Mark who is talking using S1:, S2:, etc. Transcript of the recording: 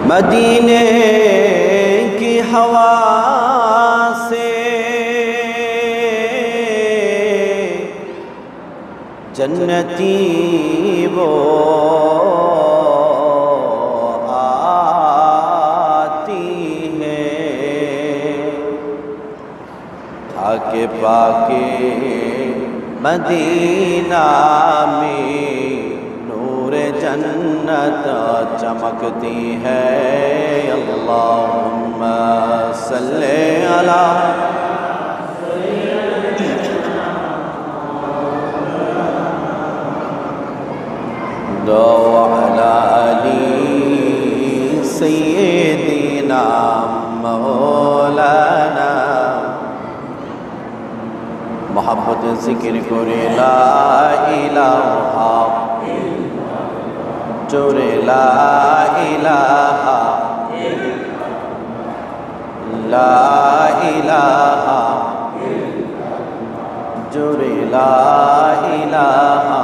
S1: मदीने की हवा से जन्नती वो आती है, आके पाके मदीना में नूर जन्नत चमकती है। अल्लाहुम्मा सल्ले अला अला अली सय्यिदना मौलाना। मोहब्बत जिक्र करे ला इलाहा जोरे ला इलाहा ला इलाहा जोरे ला इलाहा